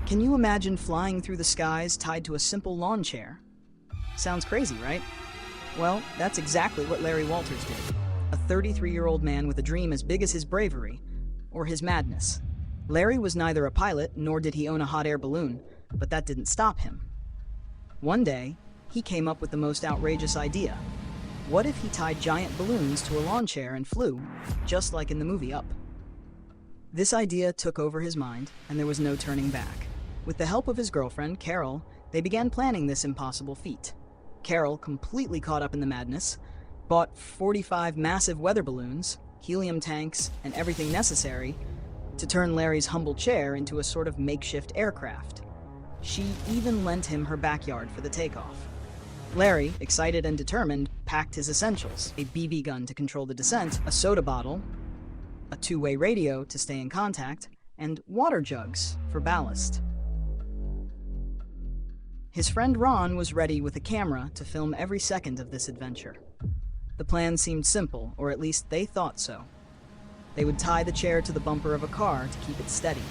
Can you imagine flying through the skies tied to a simple lawn chair? Sounds crazy, right? Well, that's exactly what Larry Walters did. A 33-year-old man with a dream as big as his bravery, or his madness. Larry was neither a pilot, nor did he own a hot air balloon, but that didn't stop him. One day, he came up with the most outrageous idea. What if he tied giant balloons to a lawn chair and flew, just like in the movie Up? This idea took over his mind, and there was no turning back. With the help of his girlfriend, Carol, they began planning this impossible feat. Carol, completely caught up in the madness, bought 45 massive weather balloons, helium tanks, and everything necessary to turn Larry's humble chair into a sort of makeshift aircraft. She even lent him her backyard for the takeoff. Larry, excited and determined, packed his essentials: a BB gun to control the descent, a soda bottle, a two-way radio to stay in contact, and water jugs for ballast. His friend Ron was ready with a camera to film every second of this adventure. The plan seemed simple, or at least they thought so. They would tie the chair to the bumper of a car to keep it steady.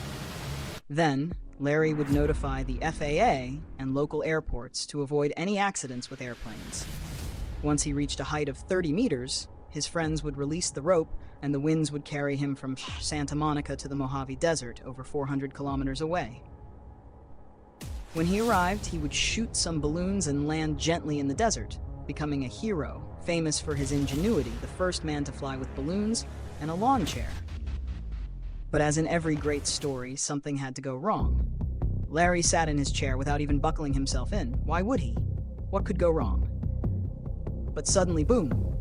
Then, Larry would notify the FAA and local airports to avoid any accidents with airplanes. Once he reached a height of 30 meters, his friends would release the rope and the winds would carry him from Santa Monica to the Mojave Desert, over 400 kilometers away. When he arrived, he would shoot some balloons and land gently in the desert, becoming a hero, famous for his ingenuity, the first man to fly with balloons and a lawn chair. But as in every great story, something had to go wrong. Larry sat in his chair without even buckling himself in. Why would he? What could go wrong? But suddenly, boom!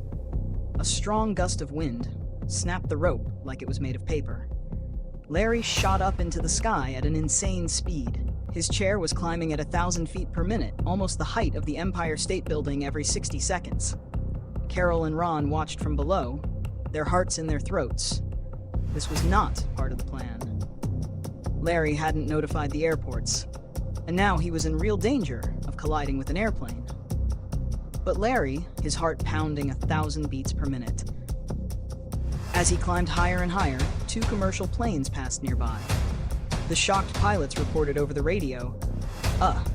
A strong gust of wind snapped the rope like it was made of paper. Larry shot up into the sky at an insane speed. His chair was climbing at 1,000 feet per minute, almost the height of the Empire State Building every 60 seconds. Carol and Ron watched from below, their hearts in their throats. This was not part of the plan. Larry hadn't notified the airports, and now he was in real danger of colliding with an airplane. But Larry, his heart pounding 1,000 beats per minute. As he climbed higher and higher, 2 commercial planes passed nearby. The shocked pilots reported over the radio,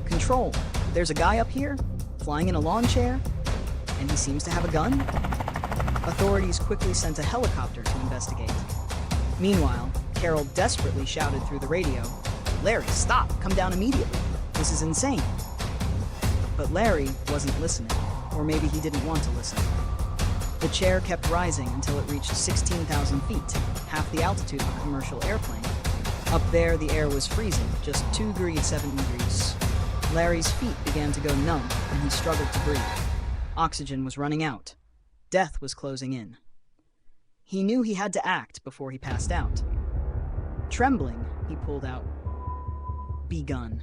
Control, there's a guy up here, flying in a lawn chair, and he seems to have a gun?" Authorities quickly sent a helicopter to investigate. Meanwhile, Carol desperately shouted through the radio, "Larry, stop! Come down immediately! This is insane!" But Larry wasn't listening, or maybe he didn't want to listen. The chair kept rising until it reached 16,000 feet, half the altitude of a commercial airplane. Up there, the air was freezing, just 2 degrees 7 degrees. Larry's feet began to go numb, and he struggled to breathe. Oxygen was running out. Death was closing in. He knew he had to act before he passed out. Trembling, he pulled out BB gun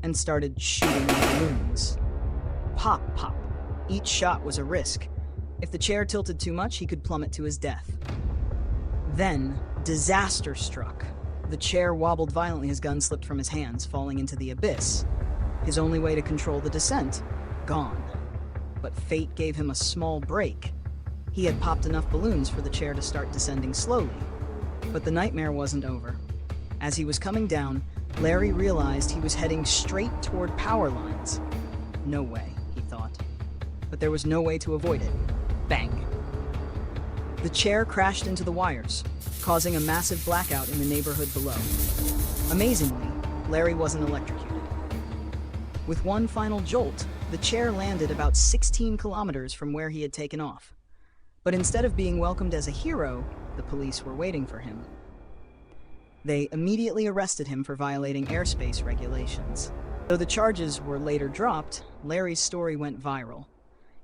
and started shooting the balloons. Pop, pop. Each shot was a risk. If the chair tilted too much, he could plummet to his death. Then, disaster struck. The chair wobbled violently, his gun slipped from his hands, falling into the abyss. His only way to control the descent, gone. But fate gave him a small break. He had popped enough balloons for the chair to start descending slowly. But the nightmare wasn't over. As he was coming down, Larry realized he was heading straight toward power lines. No way, he thought. But there was no way to avoid it. Bang! The chair crashed into the wires, causing a massive blackout in the neighborhood below. Amazingly, Larry wasn't electrocuted. With one final jolt, the chair landed about 16 kilometers from where he had taken off. But instead of being welcomed as a hero, the police were waiting for him. They immediately arrested him for violating airspace regulations. Though the charges were later dropped, Larry's story went viral.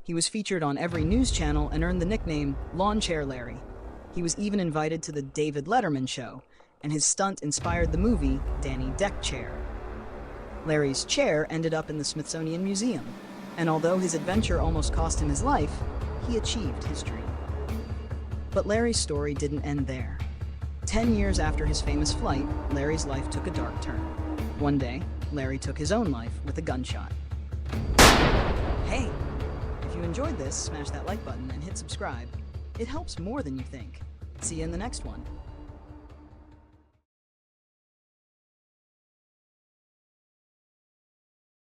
He was featured on every news channel and earned the nickname Lawn Chair Larry. He was even invited to the David Letterman show, and his stunt inspired the movie Danny Deck Chair. Larry's chair ended up in the Smithsonian Museum, and although his adventure almost cost him his life, he achieved his dream. But Larry's story didn't end there. 10 years after his famous flight, Larry's life took a dark turn. One day, Larry took his own life with a gunshot. Hey! If you enjoyed this, smash that like button and hit subscribe. It helps more than you think. See you in the next one.